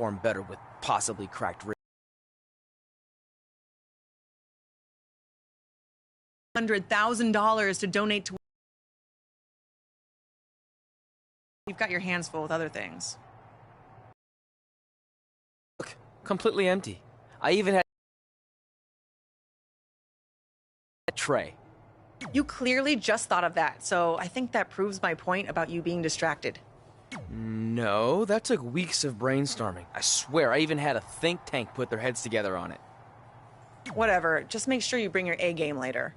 perform better with possibly cracked ribs. $100,000 to donate to. You've got your hands full with other things. Look, completely empty. I even had a tray. You clearly just thought of that, so I think that proves my point about you being distracted. No, that took weeks of brainstorming. I swear, I even had a think tank put their heads together on it. Whatever, just make sure you bring your A game later.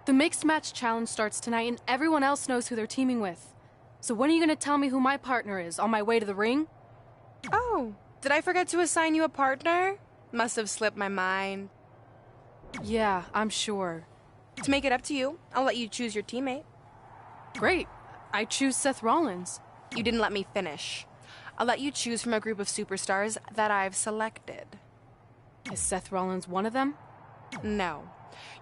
The mixed match challenge starts tonight and everyone else knows who they're teaming with. So when are you gonna tell me who my partner is on my way to the ring? Oh, did I forget to assign you a partner? Must have slipped my mind. Yeah, I'm sure. To make it up to you, I'll let you choose your teammate. Great. I choose Seth Rollins. You didn't let me finish. I'll let you choose from a group of superstars that I've selected. Is Seth Rollins one of them? No.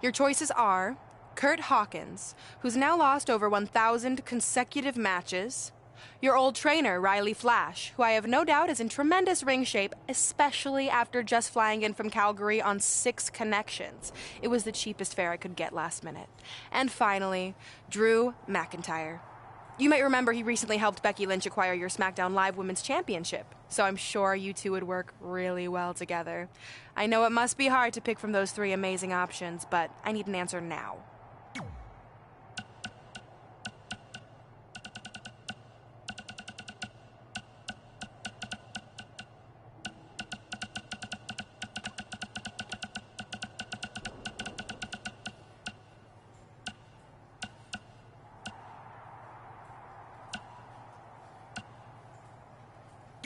Your choices are Kurt Hawkins, who's now lost over 1,000 consecutive matches. Your old trainer, Riley Flash, who I have no doubt is in tremendous ring shape, especially after just flying in from Calgary on 6 connections. It was the cheapest fare I could get last minute. And finally, Drew McIntyre. You might remember he recently helped Becky Lynch acquire your SmackDown Live Women's Championship, so I'm sure you two would work really well together. I know it must be hard to pick from those 3 amazing options, but I need an answer now.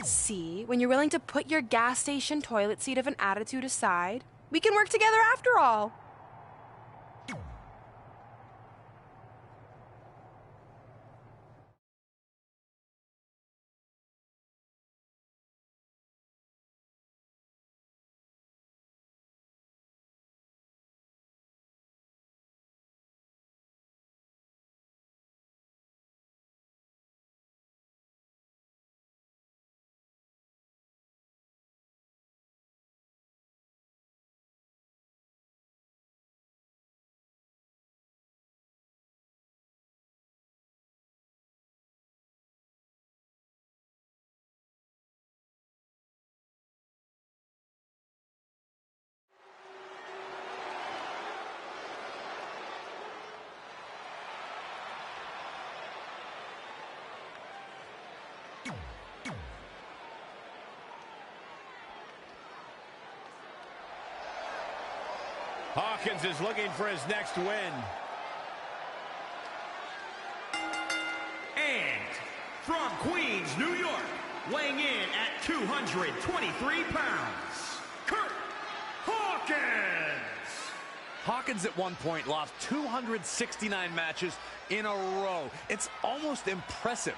See, when you're willing to put your gas station toilet seat of an attitude aside, we can work together after all. Hawkins is looking for his next win. And from Queens, New York, weighing in at 223 pounds, Kurt Hawkins. Hawkins at one point lost 269 matches in a row. It's almost impressive.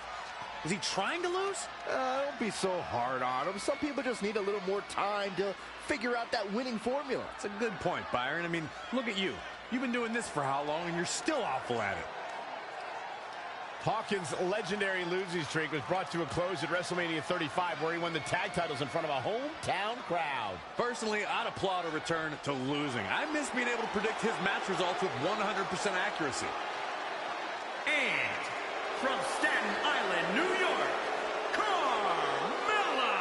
Was he trying to lose? Don't be so hard on him. Some people just need a little more time to figure out that winning formula. That's a good point, Byron. I mean, look at you. You've been doing this for how long, and you're still awful at it. Hawkins' legendary losing streak was brought to a close at WrestleMania 35, where he won the tag titles in front of a hometown crowd. Personally, I'd applaud a return to losing. I miss being able to predict his match results with 100% accuracy. And from Staten Island, New York, Carmella.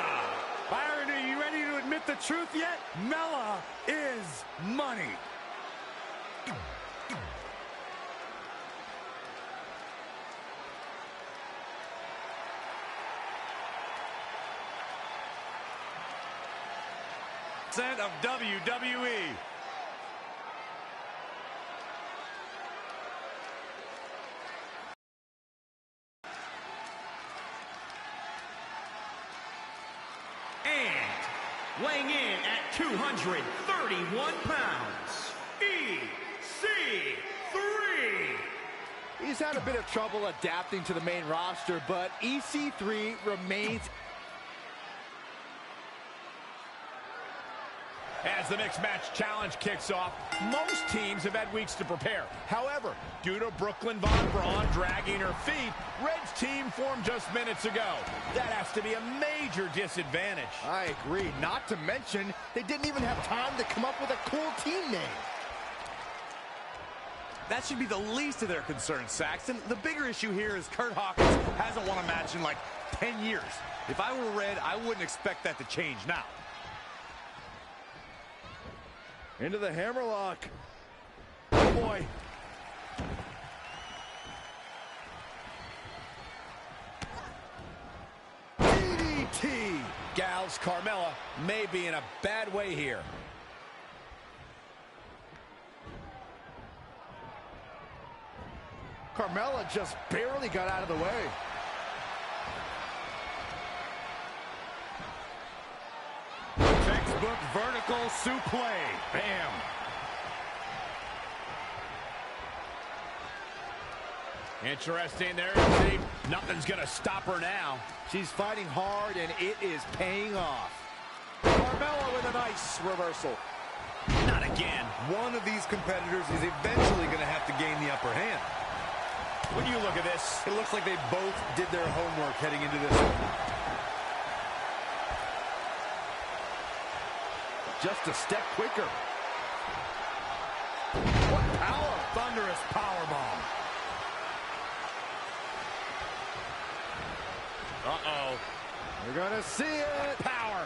Byron, are you ready to admit the truth yet? Mella is money. Of WWE. And weighing in at 231 pounds, EC3. He's had a bit of trouble adapting to the main roster, but EC3 remains. As the mixed match challenge kicks off, most teams have had weeks to prepare. However, due to Brooklyn Von Braun dragging her feet, Red's team formed just minutes ago. That has to be a major disadvantage. I agree. Not to mention, they didn't even have time to come up with a cool team name. That should be the least of their concerns, Saxton. The bigger issue here is Curt Hawkins hasn't won a match in like 10 years. If I were Red, I wouldn't expect that to change now. Into the hammerlock. Oh, boy. DDT. Gals, Carmella may be in a bad way here. Carmella just barely got out of the way. Textbook vertical suplex. Bam. Interesting there. See, nothing's going to stop her now. She's fighting hard, and it is paying off. Carmella with a nice reversal. Not again. One of these competitors is eventually going to have to gain the upper hand. When you look at this, It looks like they both did their homework heading into this one. Just a step quicker. What power! Thunderous powerbomb. uh-oh. We're gonna see it. Power.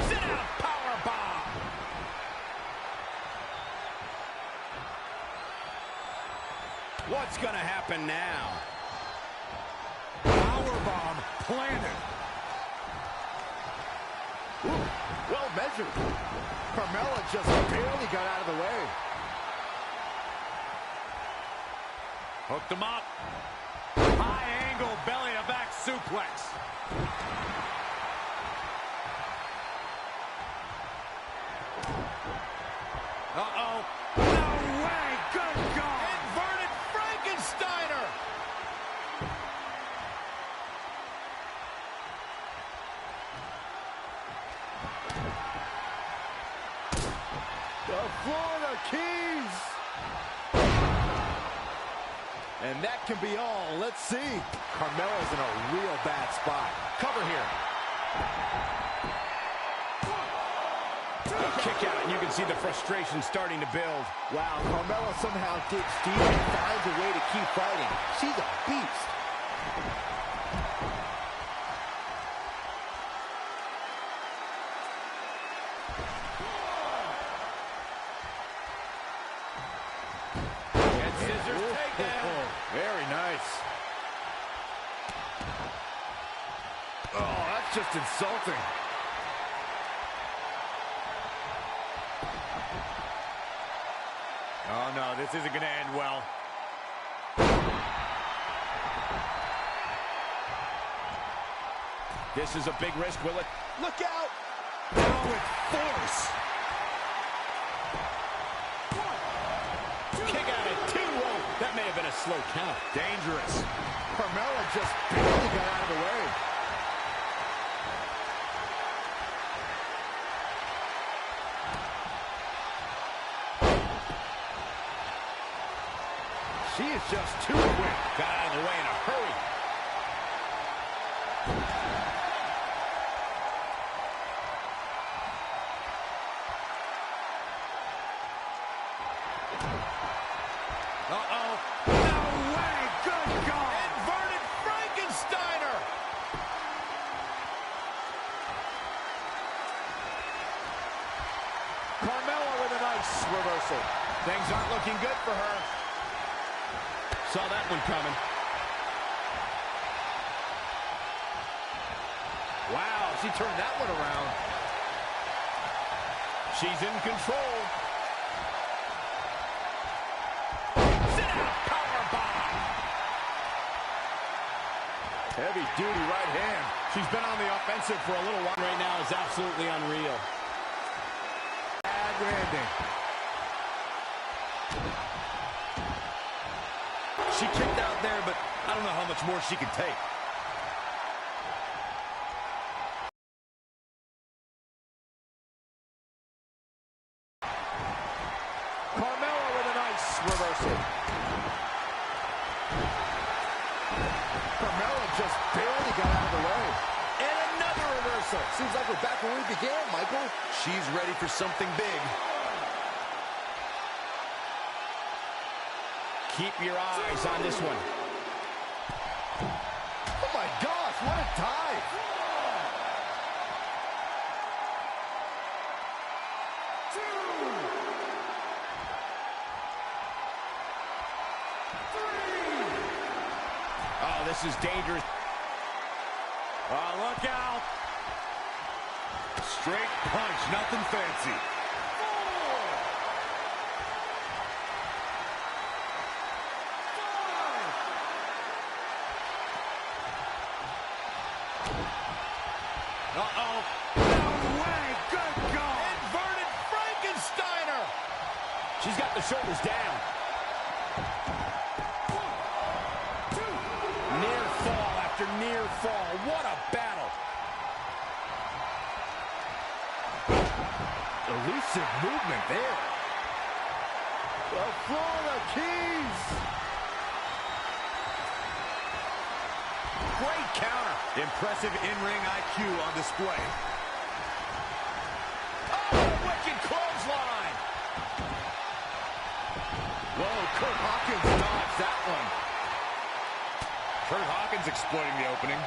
Sit out power bomb. What's going to happen now? Powerbomb planted. Ooh, well measured. Carmella just barely got out of the way. Hooked him up. High angle belly to back suplex. Uh-oh. No way. Good God. Inverted Frankensteiner. The Florida Keys. And that can be all. Let's see. Carmella's in a real bad spot. Cover here. A kick out, and you can see the frustration starting to build. Wow, Carmella somehow digs deep and finds a way to keep fighting. She's a beast. And scissors takedown. Very nice. Oh, that's just insulting. Oh, no, this isn't going to end well. This is a big risk, will it? Look out! Now with force. Kick out at 2. Whoa, that may have been a slow count. Dangerous. Carmella just barely got out of the way. She is just too quick. Got out of the way in a hurry. Uh-oh. No way. Good God. Inverted Frankensteiner. Carmella with a nice reversal. Things aren't looking good for her. Saw that one coming. Wow, she turned that one around. She's in control. Sit out powerbomb. Heavy duty right hand. She's been on the offensive for a little while. Right now is absolutely unreal. Bad landing. She kicked out there, but I don't know how much more she can take. just barely got out of the way. And another reversal. Seems like we're back where we began, Michael. She's ready for something big. Keep your eyes on this one. Oh my gosh, what a dive. Oh, this is dangerous. Oh, look out. Straight punch, nothing fancy. Uh-oh. No way. Good God. Inverted Frankensteiner. She's got the shoulders down. Near fall after near fall. What a battle. Elusive movement there. The Florida Keys. Great counter. Impressive in-ring IQ on display. Oh, wicked clothesline. Whoa, Kurt Hawkins dodged that one. Kurt Hawkins exploiting the opening.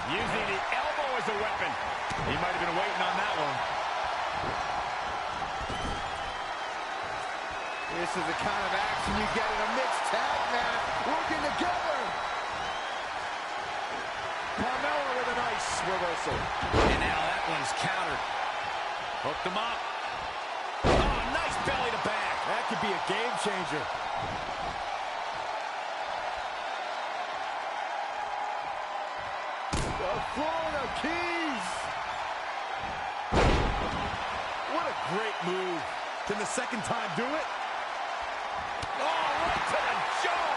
Using the elbow as a weapon. He might have been waiting on that one. This is the kind of action you get in a mixed tag match. Working together. Carmella with a nice reversal. And now that one's countered. Hooked him up. Oh, nice belly to back. That could be a game changer. The Florida Keys. What a great move. Can the second time do it? Oh, right to the jaw.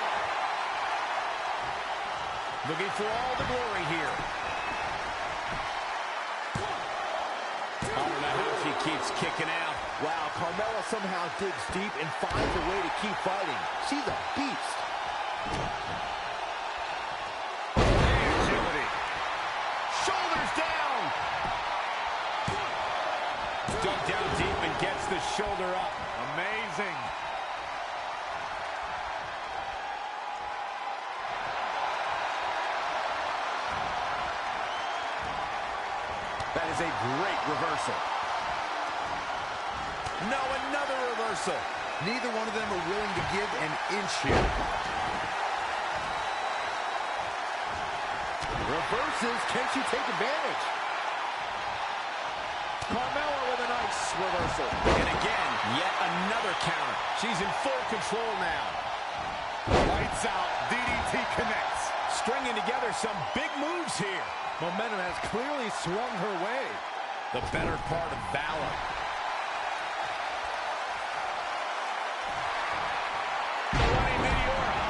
Looking for all the glory here. I don't know how she keeps kicking out. Wow, Carmella somehow digs deep and finds a way to keep fighting. She's a beast. Agility. Shoulders down. Dug down deep and gets the shoulder up. Amazing. That is a great reversal. No, another reversal. Neither one of them are willing to give an inch here. Reverses. Can she take advantage? Carmella with a nice reversal. And again, yet another counter. She's in full control now. Lights out. DDT connects. Stringing together some big moves here. Momentum has clearly swung her way. The better part of valor. Running Meteora.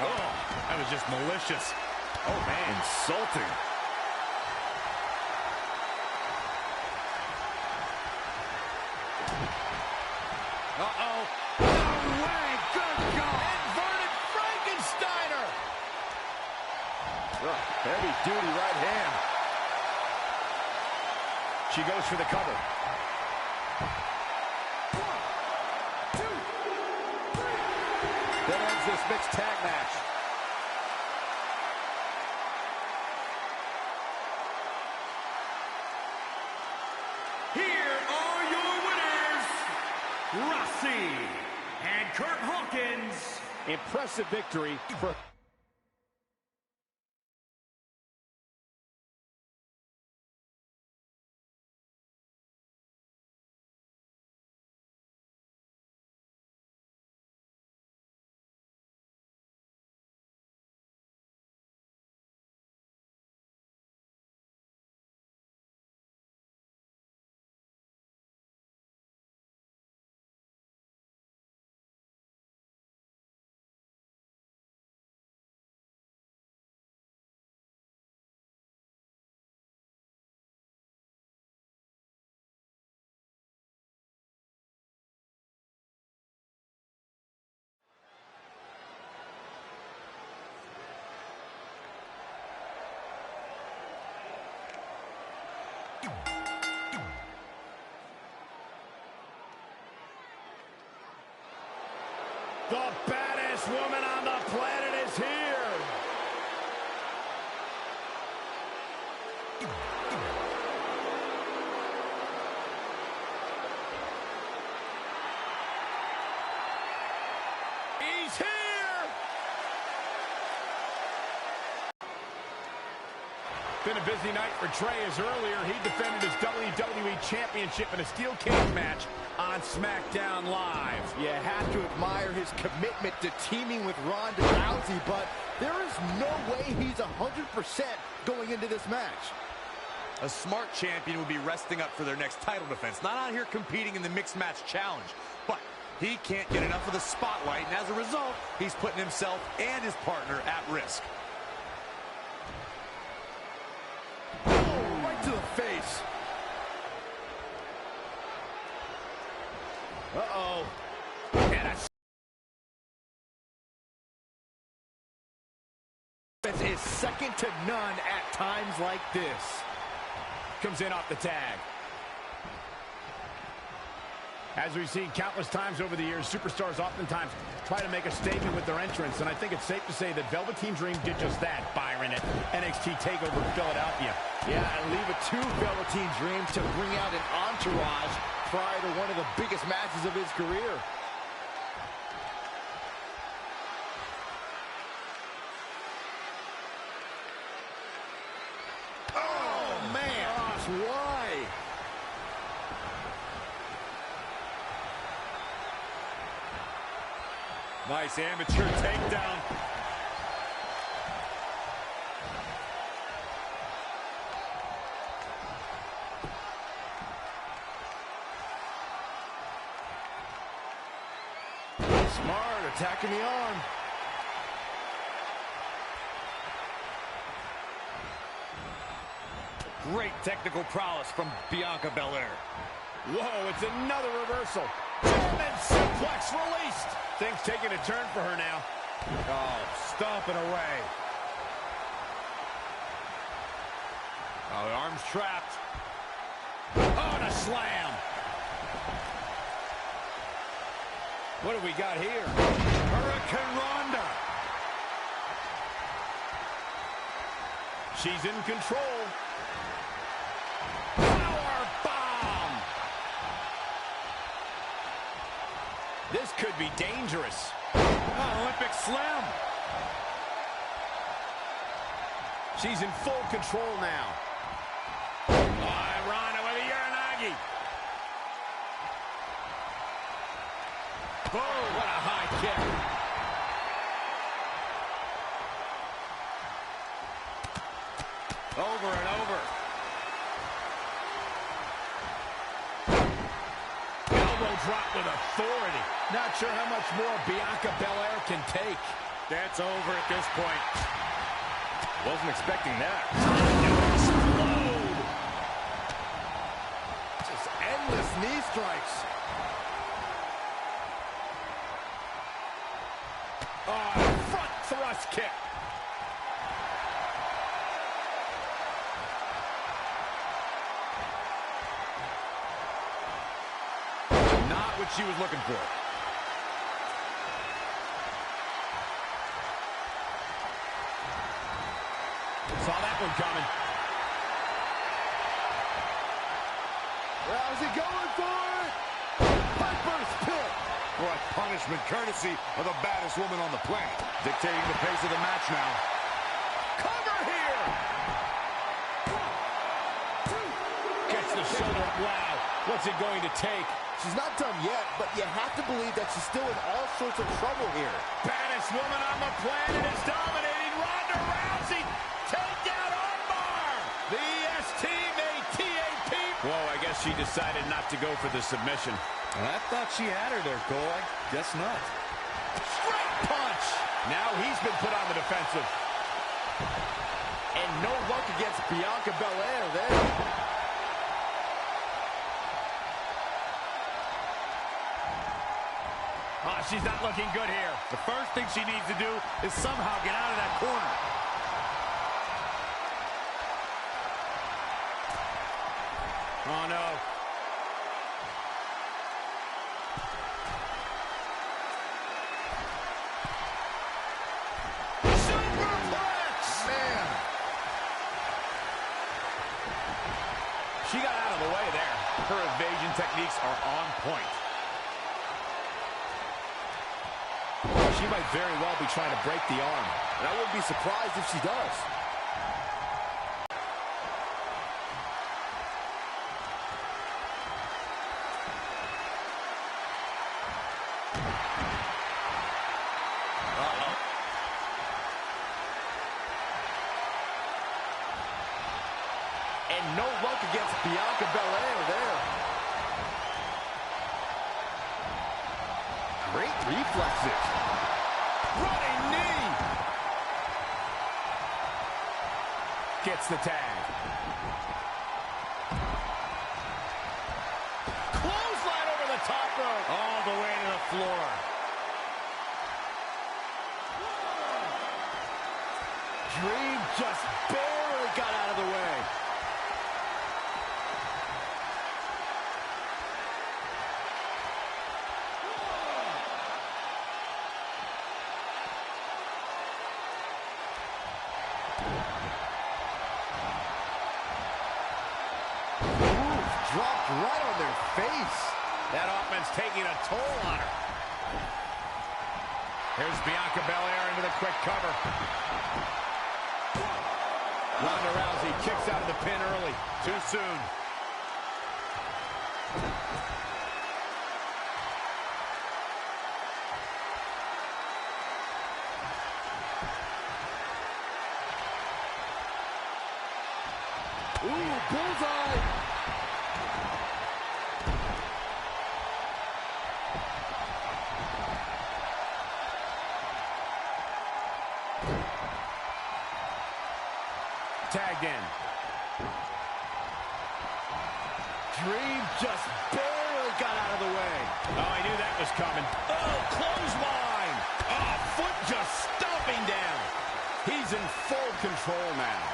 Oh, that was just malicious. Oh, man. Insulting. Uh-oh. No way. Good God. Inverted Frankensteiner. Heavy-duty right hand. She goes for the cover. 1, 2, 3. That ends this mixed tag match. Here are your winners, Rossi and Kurt Hawkins. Impressive victory for The baddest woman on the planet is here. He's here. Been a busy night for Trey, as earlier he defended his WWE Championship in a steel cage match on SmackDown Live. You have to admire his commitment to teaming with Ronda Rousey, but there is no way he's 100% going into this match. A smart champion would be resting up for their next title defense, not out here competing in the mixed match challenge. But he can't get enough of the spotlight, and as a result, he's putting himself and his partner at risk. Oh, right to the face. Uh-oh. Is second to none at times like this. Comes in off the tag. As we've seen countless times over the years, superstars oftentimes try to make a statement with their entrance, and I think it's safe to say that Velveteen Dream did just that, Byron, at NXT TakeOver Philadelphia. Yeah, and leave it to Velveteen Dream to bring out an entourage prior to one of the biggest matches of his career. Oh, man. Gosh, why? Nice amateur takedown. Smart, attacking the arm. Great technical prowess from Bianca Belair. Whoa, it's another reversal. German suplex released. Things taking a turn for her now. Oh, stomping away. Oh, the arm's trapped. Oh, and a slam. What do we got here? Hurricane Ronda. She's in control. Power bomb. This could be dangerous. Oh, Olympic Slam. She's in full control now. Oh, Ronda with a Uranagi. Oh, what a high kick. Over and over. Elbow drop with authority. Not sure how much more Bianca Belair can take. That's over at this point. Wasn't expecting that. Explode. Just endless knee strikes. Oh, front thrust kick. Not what she was looking for. Saw that one coming. Rousey going for it. Piper's pit. What punishment, courtesy of the baddest woman on the planet. Dictating the pace of the match now. Cover here. Gets the shoulder. Wow. What's it going to take? She's not done yet, but you have to believe that she's still in all sorts of trouble here. Baddest woman on the planet is dominating. Ronda Rousey. Takedown armbar. The S-Team-A-T-A-P. Whoa, I guess she decided not to go for the submission. I thought she had her there, Cole. I guess not. Straight punch. Now he's been put on the defensive. And no luck against Bianca Belair there. Oh, she's not looking good here. The first thing she needs to do is somehow get out of that corner. Oh, no. She got out of the way there. Her evasion techniques are on point. She might very well be trying to break the arm. And I wouldn't be surprised if she does. And no luck against Bianca Belair there. Great reflexes. Running knee. Gets the tag. Clothesline over the top rope. All the way to the floor. Dream just barely got out of the way. Dropped right on their face. That offense taking a toll on her. Here's Bianca Belair into the quick cover. Ronda Rousey kicks out of the pin early. Too soon. Ooh, bullseye. Tagged in. Dream just barely got out of the way. Oh, I knew that was coming. Oh, clothesline. Oh, foot just stomping down. He's in full control now.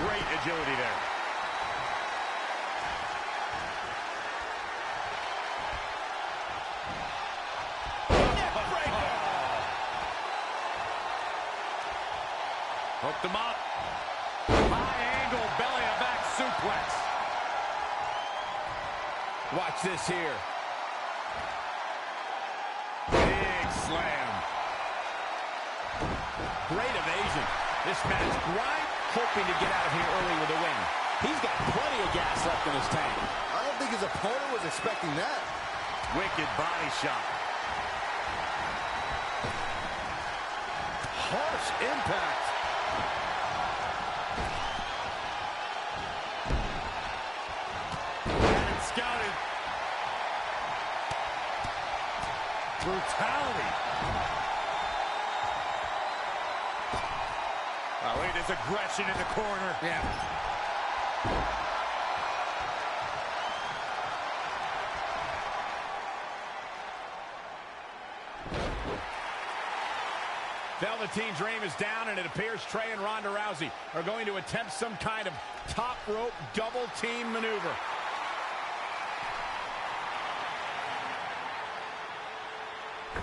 Great agility there. Neckbreaker. Hooked him up. High angle belly to back suplex. Watch this here. Big slam. Great evasion. This match, Grind hoping to get out of here early with a win. He's got plenty of gas left in his tank. I don't think his opponent was expecting that. Wicked body shot. Harsh impact. And scouted. Brutality. Oh, look at his aggression in the corner. Yeah. Velveteen Dream is down, and it appears Trey and Ronda Rousey are going to attempt some kind of top rope double team maneuver.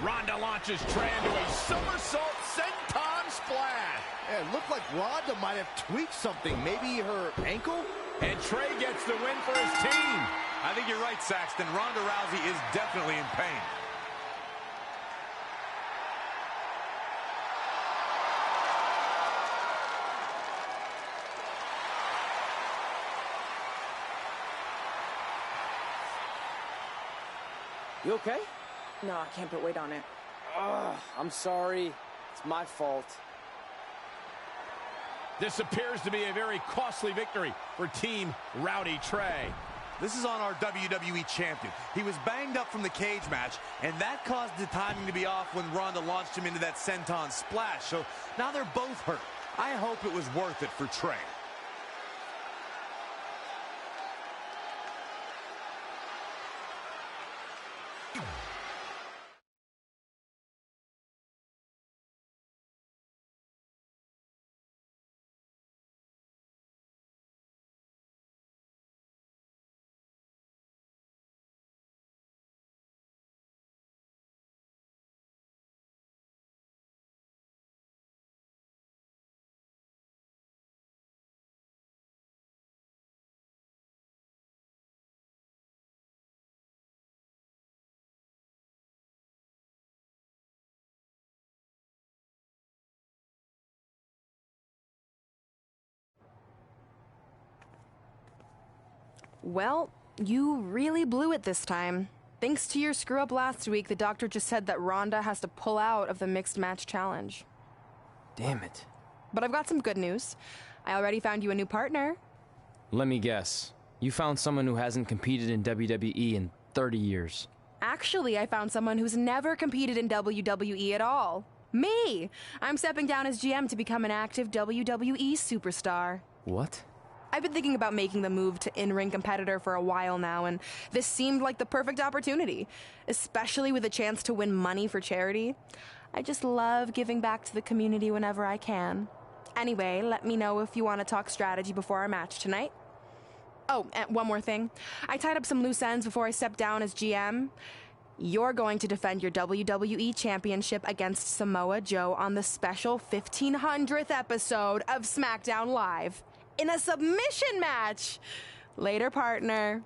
Ronda launches Trey into a somersault senton splash. Yeah, it looked like Ronda might have tweaked something. Maybe her ankle? And Trey gets the win for his team. I think you're right, Saxton. Ronda Rousey is definitely in pain. You okay? No, I can't put weight on it. I'm sorry. It's my fault. This appears to be a very costly victory for Team Rowdy Trey. This is on our WWE champion. He was banged up from the cage match, and that caused the timing to be off when Ronda launched him into that senton splash. So now they're both hurt. I hope it was worth it for Trey. Well, you really blew it this time. Thanks to your screw-up last week, the doctor just said that Ronda has to pull out of the mixed match challenge. Damn it. But I've got some good news. I already found you a new partner. Let me guess. You found someone who hasn't competed in WWE in 30 years. Actually, I found someone who's never competed in WWE at all. Me! I'm stepping down as GM to become an active WWE superstar. What? I've been thinking about making the move to in-ring competitor for a while now, and this seemed like the perfect opportunity, especially with a chance to win money for charity. I just love giving back to the community whenever I can. Anyway, let me know if you want to talk strategy before our match tonight. Oh, and one more thing. I tied up some loose ends before I stepped down as GM. You're going to defend your WWE Championship against Samoa Joe on the special 1500th episode of SmackDown Live in a submission match. Later, partner.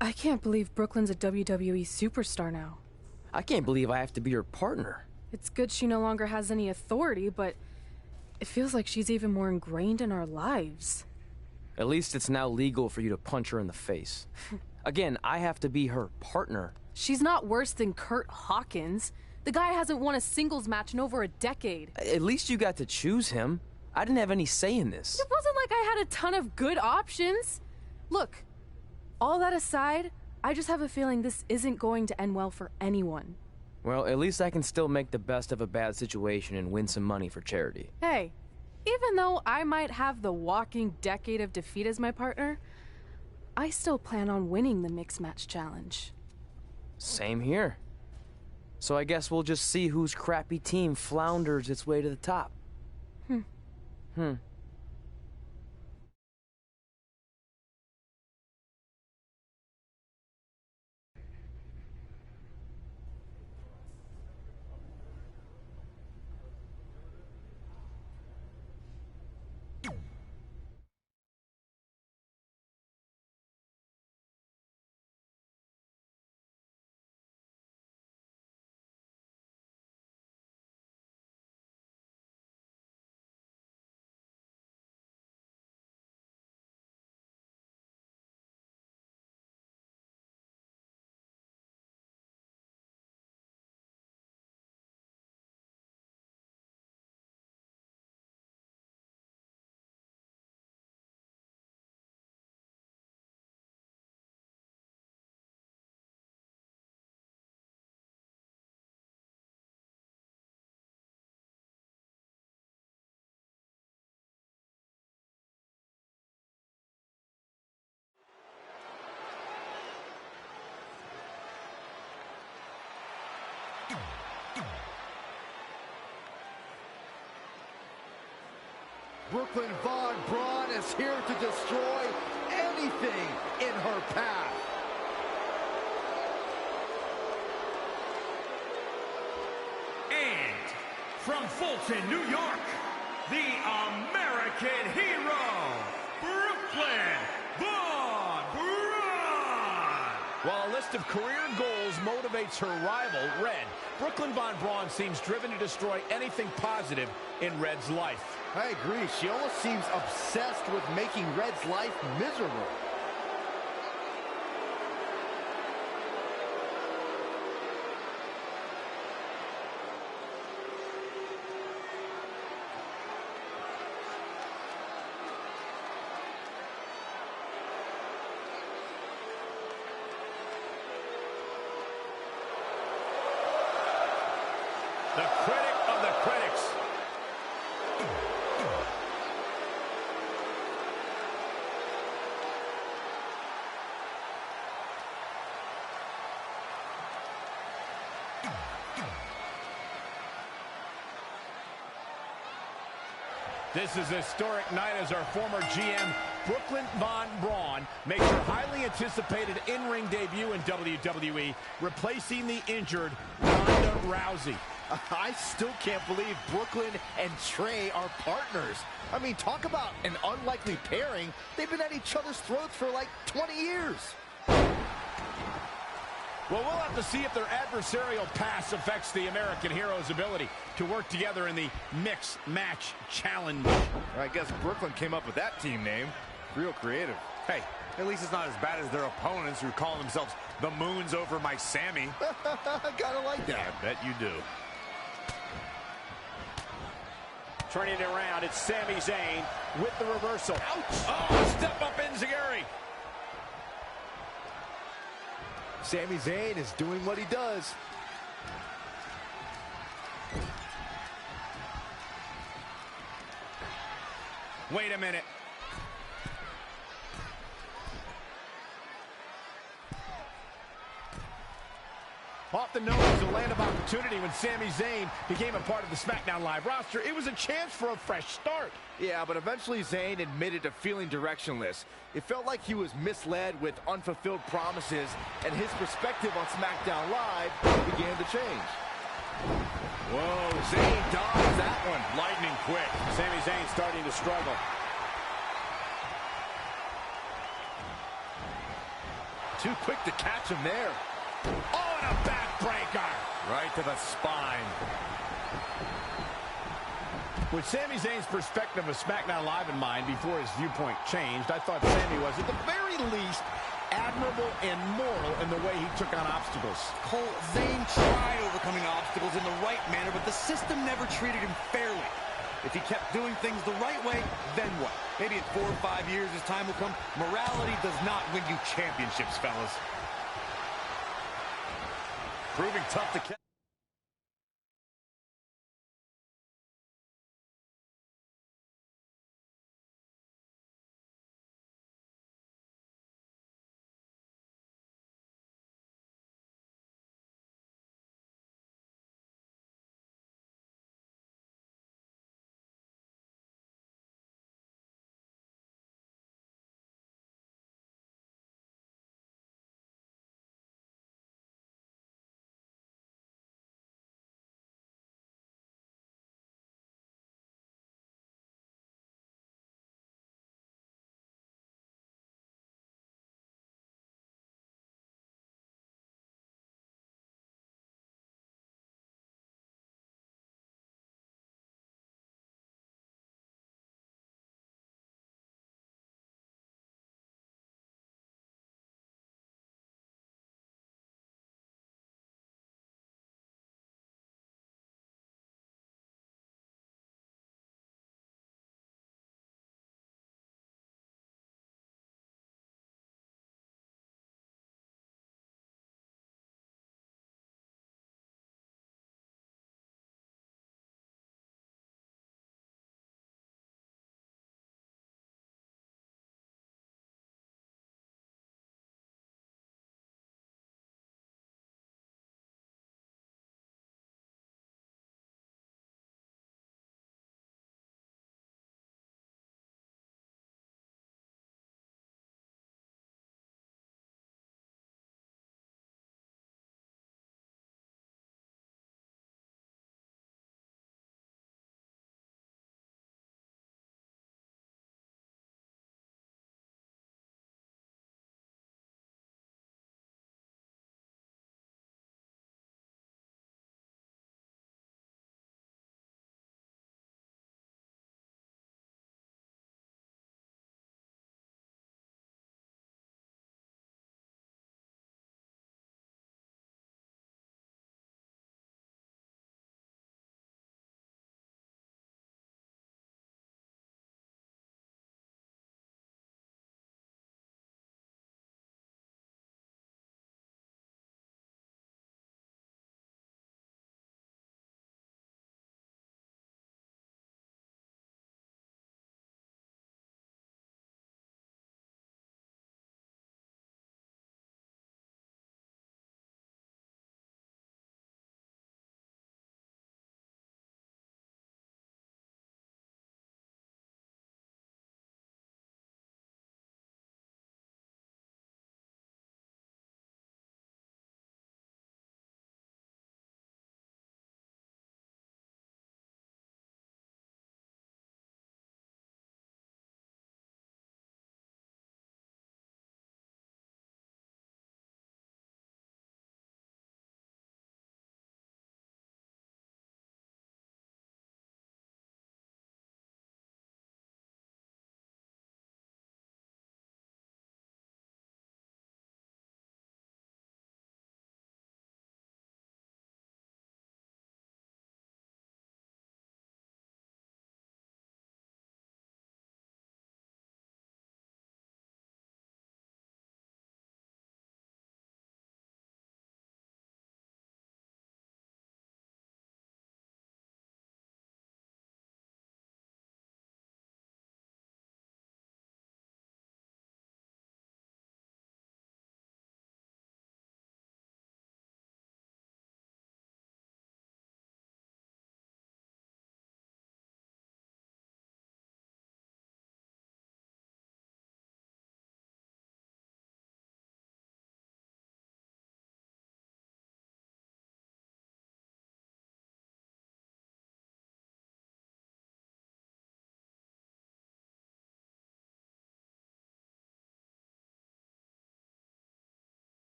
I can't believe Brooklyn's a WWE superstar now. I can't believe I have to be her partner. It's good she no longer has any authority, but it feels like she's even more ingrained in our lives. At least it's now legal for you to punch her in the face. Again, I have to be her partner. She's not worse than Kurt Hawkins. The guy hasn't won a singles match in over a decade. At least you got to choose him. I didn't have any say in this. It wasn't like I had a ton of good options. Look, all that aside, I just have a feeling this isn't going to end well for anyone. Well, at least I can still make the best of a bad situation and win some money for charity. Hey, even though I might have the walking decade of defeat as my partner, I still plan on winning the Mixed Match Challenge. Same here. So I guess we'll just see whose crappy team flounders its way to the top. Brooklyn Von Braun is here to destroy anything in her path. And from Fulton, New York, the American hero, Brooklyn Von While a list of career goals motivates her rival, Red, Brooklyn Von Braun seems driven to destroy anything positive in Red's life. I agree. She almost seems obsessed with making Red's life miserable. The critic of the critics. This is a historic night as our former GM, Brooklyn Von Braun, makes her highly anticipated in-ring debut in WWE, replacing the injured Ronda Rousey. I still can't believe Brooklyn and Trey are partners. I mean, talk about an unlikely pairing. They've been at each other's throats for like 20 years. Well, we'll have to see if their adversarial pass affects the American Hero's ability to work together in the Mixed Match Challenge. I guess Brooklyn came up with that team name. Real creative. Hey, at least it's not as bad as their opponents who call themselves the Moons over my Sammy. I kinda like that. I bet you do. Turning it around, it's Sami Zayn with the reversal. Ouch! Oh, step up Enziguri. Sami Zayn is doing what he does. Wait a minute. Off the nose, a land of opportunity when Sami Zayn became a part of the SmackDown Live roster. It was a chance for a fresh start. Yeah, but eventually Zayn admitted to feeling directionless. It felt like he was misled with unfulfilled promises, and his perspective on SmackDown Live began to change. Whoa, Zayn dodged that one. Lightning quick. Sami Zayn starting to struggle. Too quick to catch him there. Oh, and a backbreaker. Right to the spine. With Sami Zayn's perspective of SmackDown Live in mind before his viewpoint changed, I thought Sami was, at the very least, admirable and moral in the way he took on obstacles. Cole, Zayn tried overcoming obstacles in the right manner, but the system never treated him fairly. If he kept doing things the right way, then what? Maybe in 4 or 5 years, as time will come, morality does not win you championships, fellas. Proving tough to catch.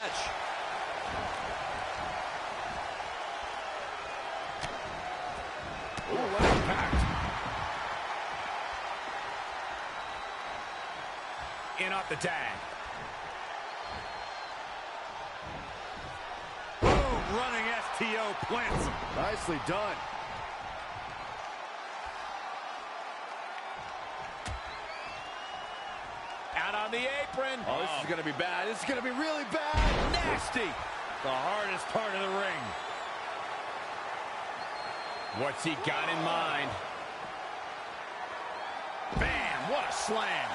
Ooh, what impact. In off the tag. Boom, running STO plants him. Nicely done. Out on the apron. Oh, this is going to be bad. This is going to be really bad. Nasty. The hardest part of the ring. What's he got in mind? Bam! What a slam.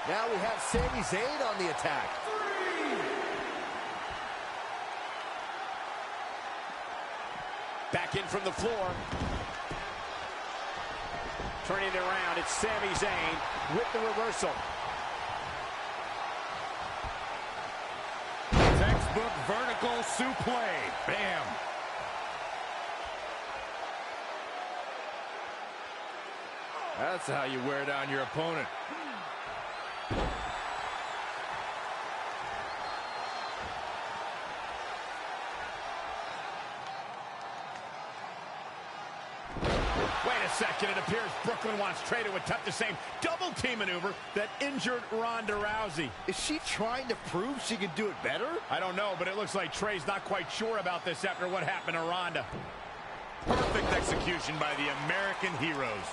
Now we have Sami Zayn on the attack. Back in from the floor. Turning it around, it's Sami Zayn with the reversal. Textbook vertical suplex. Bam. That's how you wear down your opponent. Wait a second, it appears Brooklyn wants Trey to attempt the same double team maneuver that injured Ronda Rousey. Is she trying to prove she can do it better? I don't know, but it looks like Trey's not quite sure about this after what happened to Ronda. Perfect execution by the American heroes.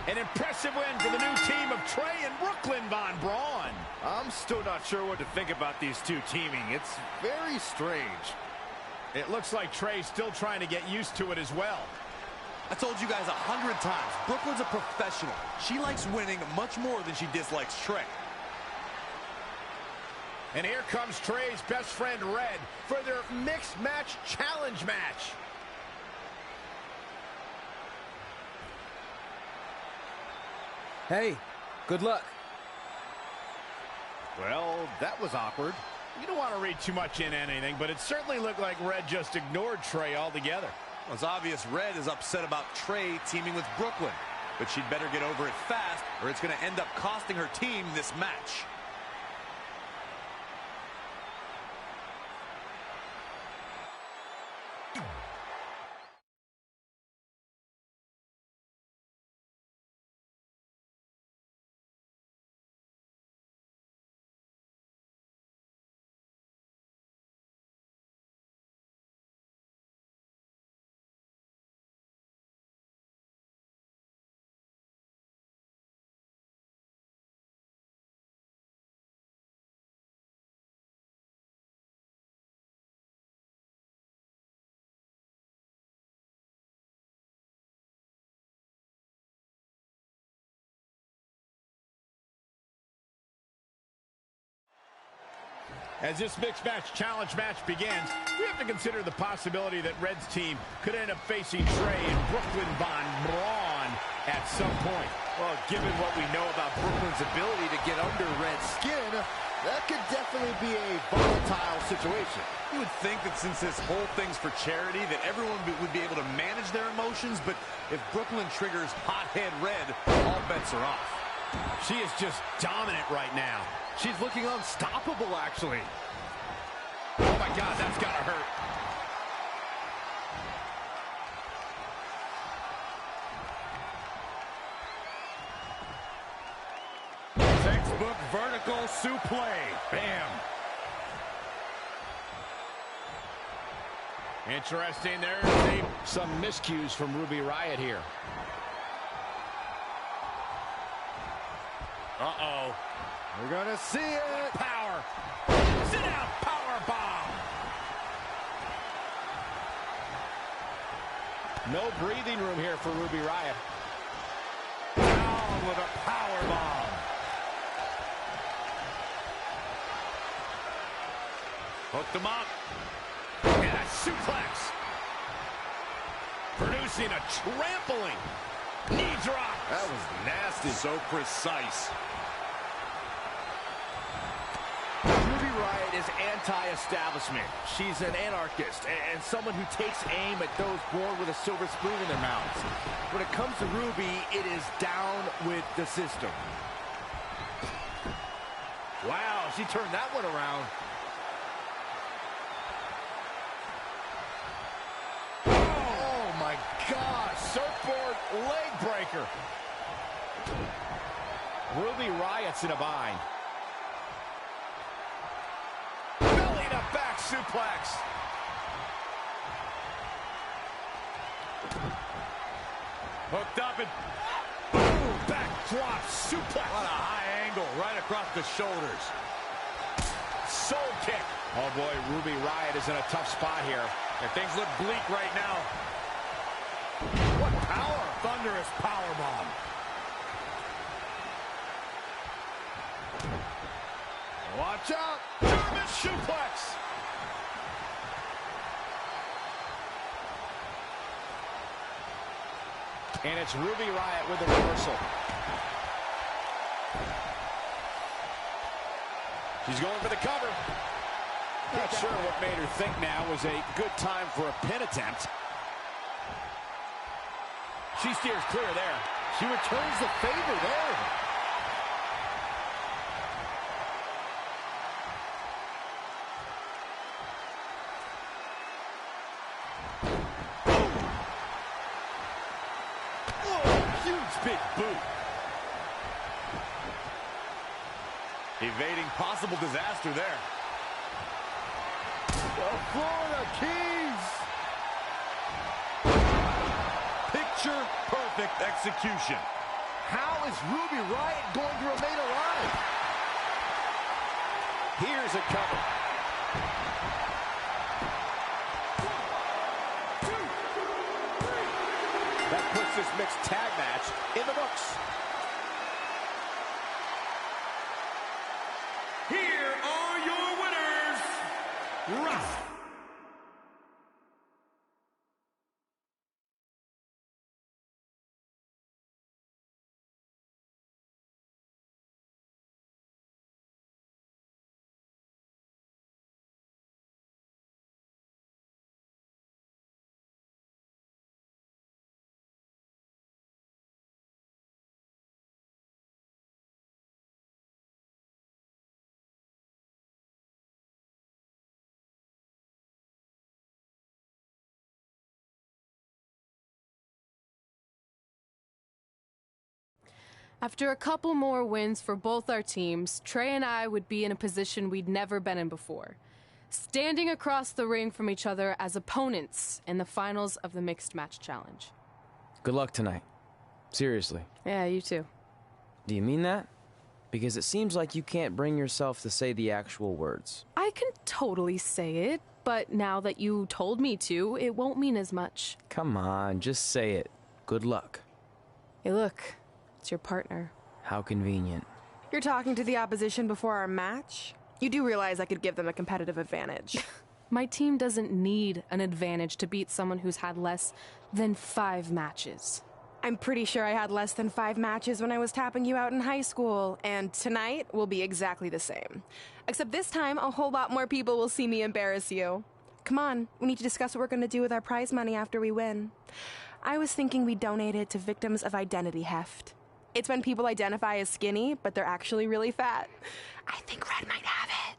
An impressive win for the new team of Trey and Brooklyn Von Braun. I'm still not sure what to think about these two teaming. It's very strange. It looks like Trey's still trying to get used to it as well. I told you guys 100 times, Brooklyn's a professional. She likes winning much more than she dislikes Trey. And here comes Trey's best friend Red for their mixed match challenge match. Hey, good luck. Well, that was awkward. You don't want to read too much into anything, but it certainly looked like Red just ignored Trey altogether. Well, it's obvious Red is upset about Trey teaming with Brooklyn, but she'd better get over it fast or it's going to end up costing her team this match. As this mixed match challenge match begins, we have to consider the possibility that Red's team could end up facing Trey and Brooklyn Von Braun at some point. Well, given what we know about Brooklyn's ability to get under Red's skin, that could definitely be a volatile situation. You would think that since this whole thing's for charity, that everyone would be able to manage their emotions, but if Brooklyn triggers hothead Red, all bets are off. She is just dominant right now. She's looking unstoppable, actually. Oh my God, that's gotta hurt. Textbook vertical suplex. Bam. Interesting. There's some miscues from Ruby Riott here. Uh-oh. We're gonna see it. Power. Sit down. Power bomb. No breathing room here for Ruby Riott. Down with a power bomb. Hooked him up. And a suplex. Producing a trampling. Knee drop. That was nasty. So precise. Ruby Riott is anti-establishment. She's an anarchist and someone who takes aim at those born with a silver spoon in their mouths. When it comes to Ruby, it is down with the system. Wow, she turned that one around. Oh my gosh, surfboard leg breaker. Ruby Riott's in a bind. Belly to back suplex. Hooked up and Boom, backdrop suplex. What a high angle right across the shoulders. Soul kick. oh boy, Ruby Riott is in a tough spot here. And things look bleak right now. What power. Thunderous powerbomb. Watch out. German suplex. And it's Ruby Riott with a reversal. She's going for the cover. Not sure what made her think now was a good time for a pin attempt. She steers clear there. She returns the favor there. Huge big boot. Evading possible disaster there. The Florida Keys. Picture perfect execution. How is Ruby Riott going to remain alive? Here's a cover. That puts this mixed tag match in the books. Here are your winners, Russ After a couple more wins for both our teams, Trey and I would be in a position we'd never been in before. Standing across the ring from each other as opponents in the finals of the Mixed Match Challenge. Good luck tonight. Seriously. Yeah, you too. Do you mean that? Because it seems like you can't bring yourself to say the actual words. I can totally say it, but now that you told me to, it won't mean as much. Come on, just say it. Good luck. Hey, look. It's your partner. How convenient. You're talking to the opposition before our match? You do realize I could give them a competitive advantage. My team doesn't need an advantage to beat someone who's had less than 5 matches. I'm pretty sure I had less than 5 matches when I was tapping you out in high school, and tonight will be exactly the same. Except this time, a whole lot more people will see me embarrass you. Come on, we need to discuss what we're going to do with our prize money after we win. I was thinking we donate it to victims of identity heft. It's when people identify as skinny, but they're actually really fat. I think Red might have it.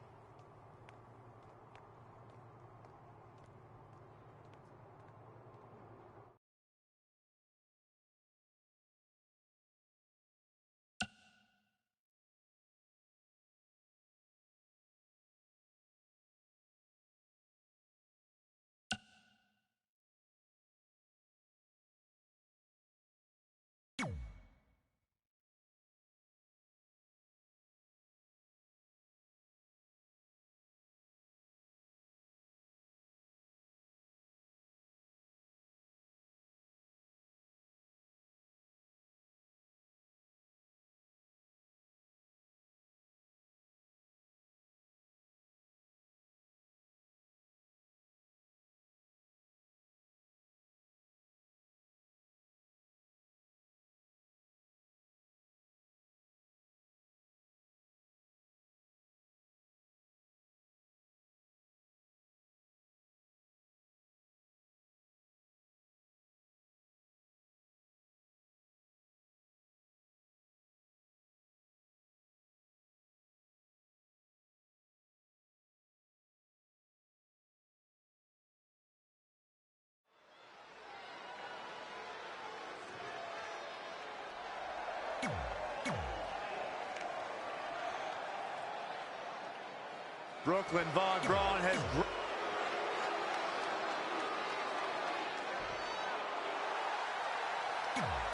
Brooklyn Von Braun has...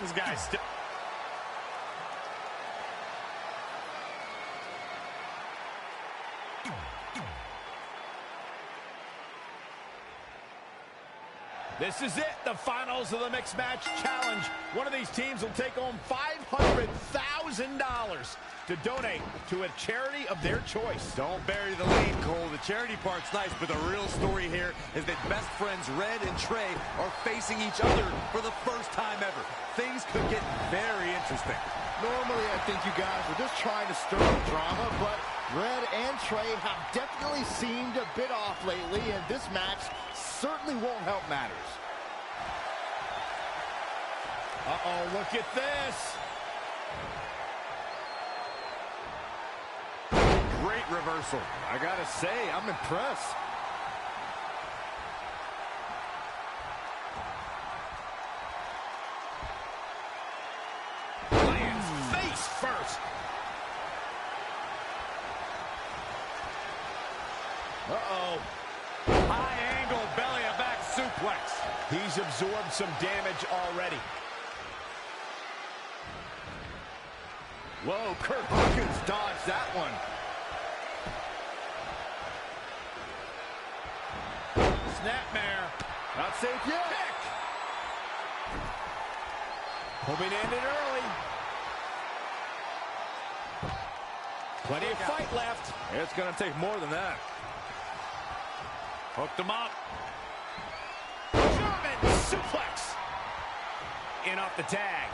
This guy's still... This is it, the finals of the Mixed Match Challenge. One of these teams will take home $500,000 to donate to a charity of their choice. Don't bury the lead, Cole. The charity part's nice, but the real story here is that best friends Red and Trey are facing each other for the first time ever. Things could get very interesting. Normally, I think you guys were just trying to stir up drama, but Red and Trey have definitely seemed a bit off lately, and this match certainly won't help matters. Uh-oh, look at this. Great reversal. I gotta say, I'm impressed. Lands face first. Uh-oh. High angle belly to back suplex. He's absorbed some damage already. Whoa, Kurt Hawkins dodged that one. Snapmare. Not safe yet. Kick. Hoping to end it early. Plenty of fight left. It's gonna take more than that. Hooked him up. German suplex. In off the tag.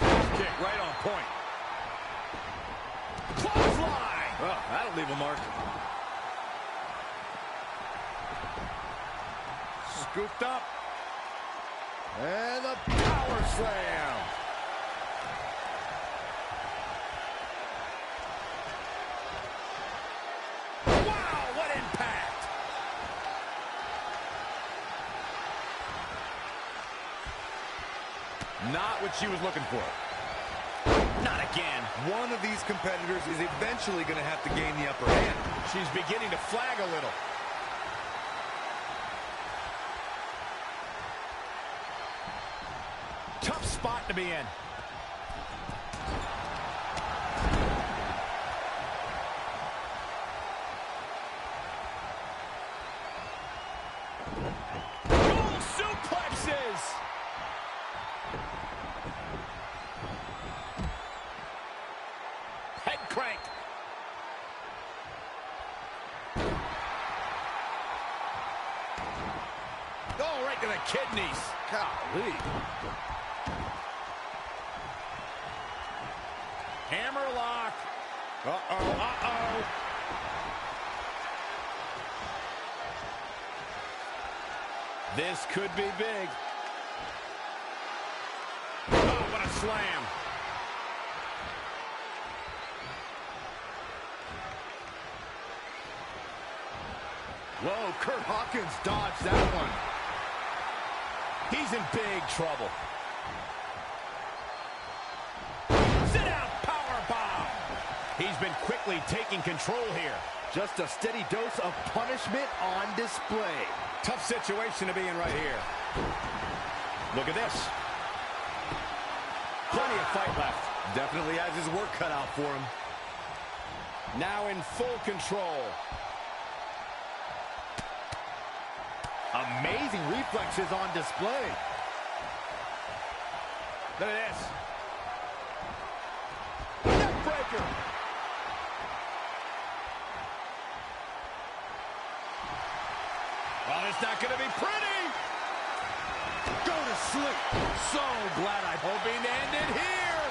Kick right on point. Clothesline. Well, that'll leave a mark. Scooped up. And the power slam. Wow, what impact. Not what she was looking for. Not again. One of these competitors is eventually going to have to gain the upper hand. She's beginning to flag a little. Tough spot to be in. Dual suplexes. Head crank. Oh, right to the kidneys. Golly. Hammerlock. Uh-oh, uh-oh. This could be big. Oh, what a slam. Whoa, Kurt Hawkins dodged that one. He's in big trouble. Sit down, powerbomb. He's been quickly taking control here. Just a steady dose of punishment on display. Tough situation to be in right here. Look at this. Plenty of fight left. Definitely has his work cut out for him. Now in full control. Amazing reflexes on display. Look at this. Neckbreaker. Well, it's not going to be pretty. Go to sleep. So glad I... Hoping to end it here.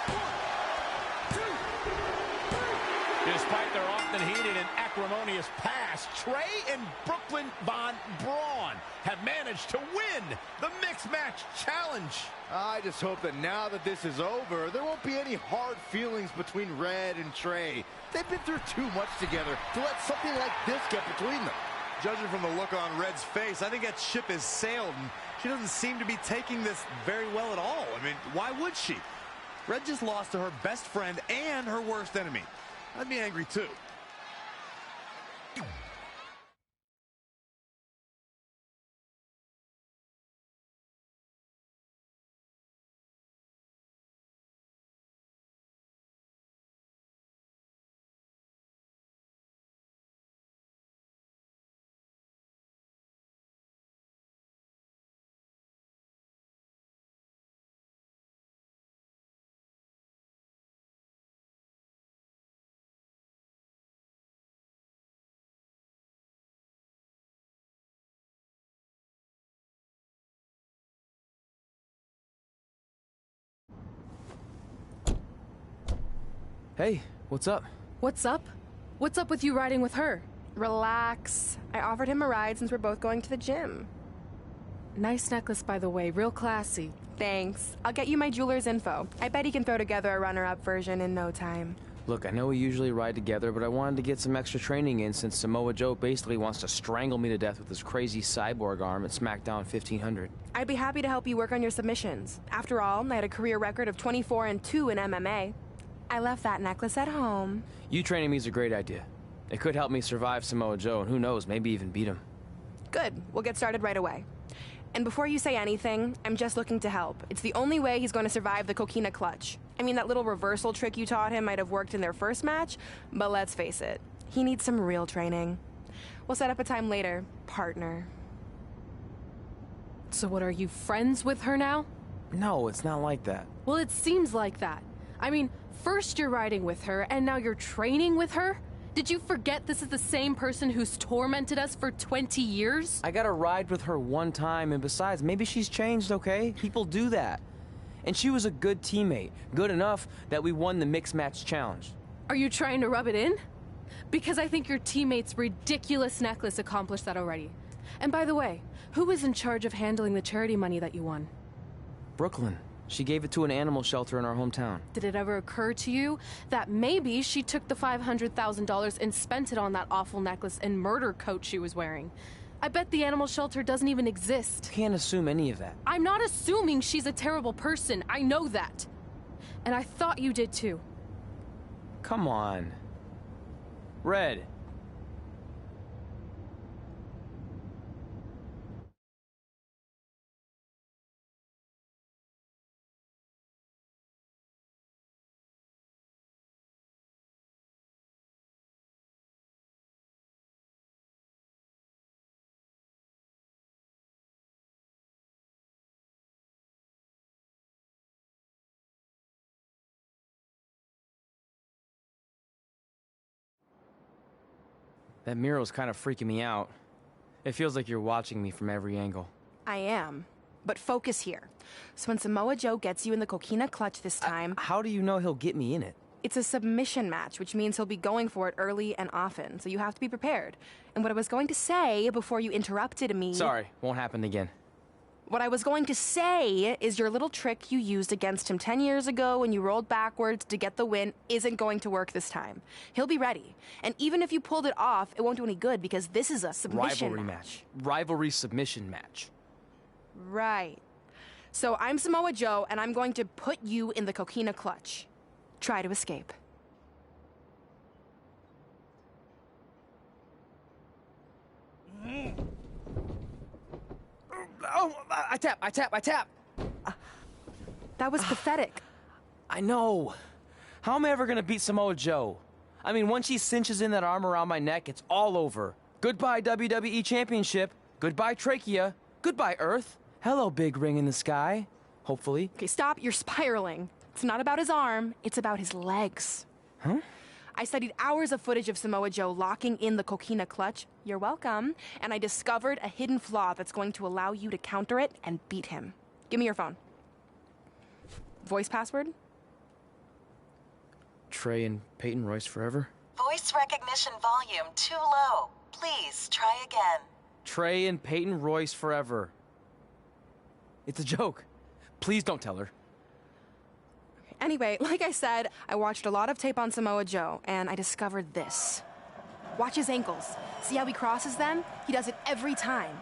1, 2, 3. Despite their often heated and acrimonious past, Trey and Brooklyn Von Braun have managed to win the Mixed Match Challenge. I just hope that now that this is over, there won't be any hard feelings between Red and Trey. They've been through too much together to let something like this get between them. Judging from the look on Red's face, I think that ship has sailed, and she doesn't seem to be taking this very well at all. I mean, why would she? Red just lost to her best friend and her worst enemy. I'd be angry too. Hey, what's up? What's up? What's up with you riding with her? Relax. I offered him a ride since we're both going to the gym. Nice necklace, by the way. Real classy. Thanks. I'll get you my jeweler's info. I bet he can throw together a runner-up version in no time. Look, I know we usually ride together, but I wanted to get some extra training in since Samoa Joe basically wants to strangle me to death with his crazy cyborg arm at SmackDown 1500. I'd be happy to help you work on your submissions. After all, I had a career record of 24-2 in MMA. I left that necklace at home. You training me is a great idea. It could help me survive Samoa Joe, and who knows, maybe even beat him. Good. We'll get started right away. And before you say anything, I'm just looking to help. It's the only way he's going to survive the coquina clutch. I mean, that little reversal trick you taught him might have worked in their first match, but let's face it, he needs some real training. We'll set up a time later, partner. So what, are you friends with her now? No, it's not like that. Well, it seems like that. I mean, first you're riding with her, and now you're training with her? Did you forget this is the same person who's tormented us for 20 years? I got to ride with her one time, and besides, maybe she's changed, okay? People do that. And she was a good teammate. Good enough that we won the Mixed Match Challenge. Are you trying to rub it in? Because I think your teammate's ridiculous necklace accomplished that already. And by the way, who is in charge of handling the charity money that you won? Brooklyn. She gave it to an animal shelter in our hometown. Did it ever occur to you that maybe she took the $500,000 and spent it on that awful necklace and murder coat she was wearing? I bet the animal shelter doesn't even exist. Can't assume any of that. I'm not assuming she's a terrible person. I know that. And I thought you did too. Come on. Red. That mural's kind of freaking me out. It feels like you're watching me from every angle. I am. But focus here. So when Samoa Joe gets you in the coquina clutch this time... How do you know he'll get me in it? It's a submission match, which means he'll be going for it early and often, so you have to be prepared. And what I was going to say before you interrupted me... Sorry, won't happen again. What I was going to say is your little trick you used against him 10 years ago when you rolled backwards to get the win isn't going to work this time. He'll be ready. And even if you pulled it off, it won't do any good because this is a submission Rivalry match. Rivalry submission match. Right. So I'm Samoa Joe, and I'm going to put you in the coquina clutch. Try to escape. Oh, I tap. That was pathetic. I know. How am I ever gonna beat Samoa Joe? I mean, once she cinches in that arm around my neck, it's all over. Goodbye, WWE Championship. Goodbye, Trachea. Goodbye, Earth. Hello, big ring in the sky. Hopefully. Okay, stop. You're spiraling. It's not about his arm. It's about his legs. Huh? I studied hours of footage of Samoa Joe locking in the coquina clutch. You're welcome. And I discovered a hidden flaw that's going to allow you to counter it and beat him. Give me your phone. Voice password? Trey and Peyton Royce forever? Voice recognition volume too low. Please try again. Trey and Peyton Royce forever. It's a joke. Please don't tell her. Anyway, like I said, I watched a lot of tape on Samoa Joe, and I discovered this. Watch his ankles. See how he crosses them? He does it every time.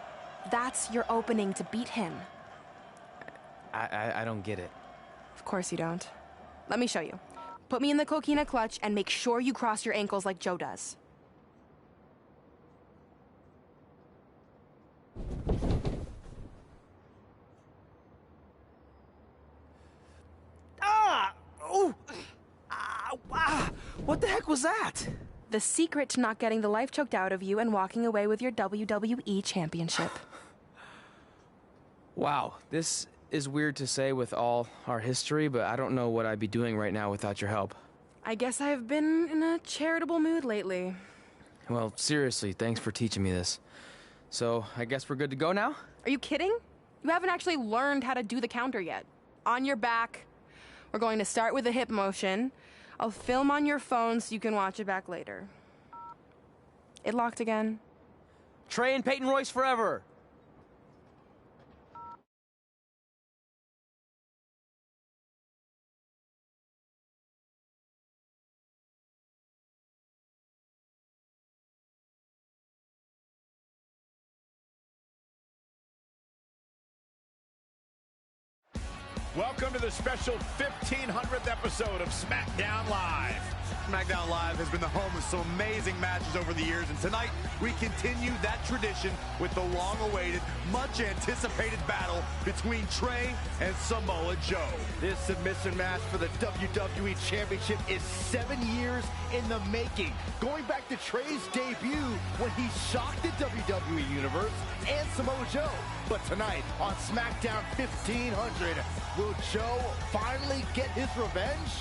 That's your opening to beat him. I don't get it. Of course you don't. Let me show you. Put me in the coquina clutch and make sure you cross your ankles like Joe does. Ah! Oh! Ah! Ah! What the heck was that? The secret to not getting the life choked out of you and walking away with your WWE Championship. Wow, this is weird to say with all our history, but I don't know what I'd be doing right now without your help. I guess I've been in a charitable mood lately. Well, seriously, thanks for teaching me this. So, I guess we're good to go now? Are you kidding? You haven't actually learned how to do the counter yet. On your back. We're going to start with a hip motion. I'll film on your phone so you can watch it back later. It locked again. Trey and Peyton Royce forever! Welcome to the special 1500th episode of SmackDown Live. SmackDown Live has been the home of some amazing matches over the years, and tonight we continue that tradition with the long-awaited, much-anticipated battle between Trey and Samoa Joe. This submission match for the WWE Championship is 7 years in the making, going back to Trey's debut when he shocked the WWE Universe and Samoa Joe. But tonight on SmackDown 1500, will Joe finally get his revenge?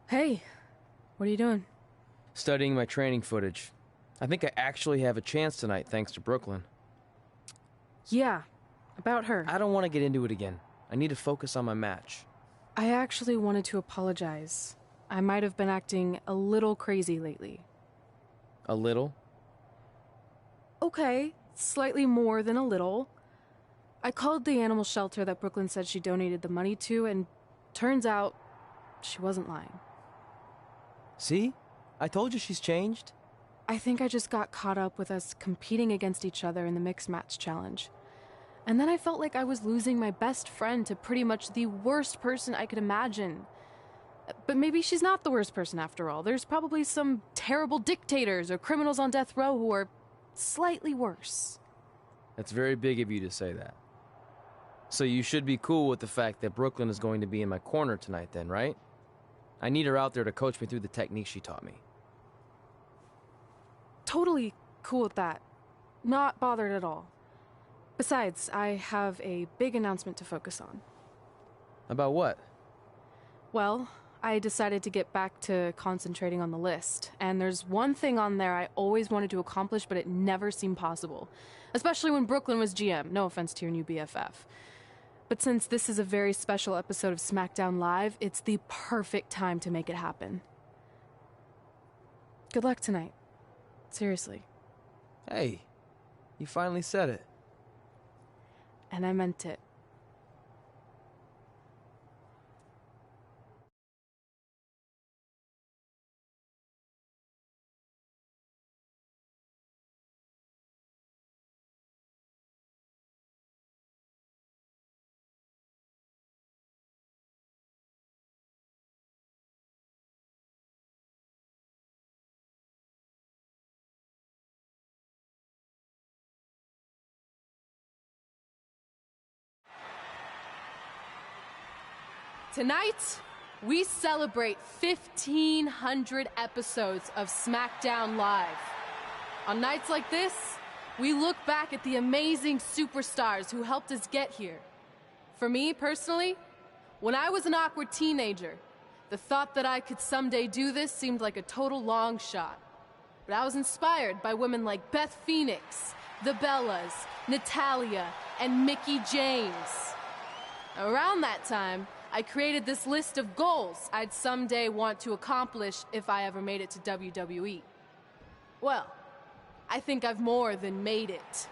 Hey, what are you doing? Studying my training footage. I think I actually have a chance tonight thanks to Brooklyn. Yeah, about her. I don't want to get into it again. I need to focus on my match. I actually wanted to apologize. I might have been acting a little crazy lately. A little? Okay, slightly more than a little. I called the animal shelter that Brooklyn said she donated the money to, and turns out she wasn't lying. See? I told you she's changed. I think I just got caught up with us competing against each other in the mixed match challenge. And then I felt like I was losing my best friend to pretty much the worst person I could imagine. But maybe she's not the worst person after all. There's probably some terrible dictators or criminals on death row who are slightly worse. That's very big of you to say that. So you should be cool with the fact that Brooklyn is going to be in my corner tonight then, right? I need her out there to coach me through the technique she taught me. Totally cool with that. Not bothered at all. Besides, I have a big announcement to focus on. About what? Well, I decided to get back to concentrating on the list, and there's one thing on there I always wanted to accomplish, but it never seemed possible. Especially when Brooklyn was GM. No offense to your new BFF. But since this is a very special episode of SmackDown Live, it's the perfect time to make it happen. Good luck tonight. Seriously. Hey, you finally said it. And I meant it. Tonight, we celebrate 1,500 episodes of SmackDown Live. On nights like this, we look back at the amazing superstars who helped us get here. For me, personally, when I was an awkward teenager, the thought that I could someday do this seemed like a total long shot. But I was inspired by women like Beth Phoenix, the Bellas, Natalia, and Mickie James. Around that time, I created this list of goals I'd someday want to accomplish if I ever made it to WWE. Well, I think I've more than made it.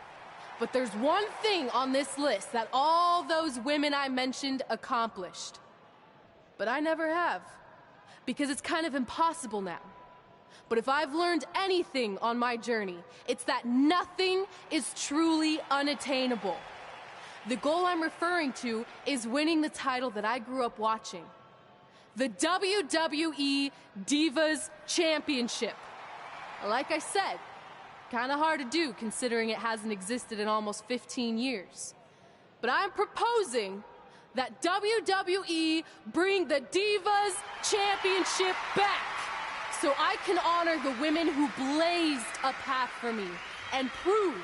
But there's one thing on this list that all those women I mentioned accomplished. But I never have, because it's kind of impossible now. But if I've learned anything on my journey, it's that nothing is truly unattainable. The goal I'm referring to is winning the title that I grew up watching. The WWE Divas Championship. Like I said, kind of hard to do considering it hasn't existed in almost 15 years. But I'm proposing that WWE bring the Divas Championship back so I can honor the women who blazed a path for me and prove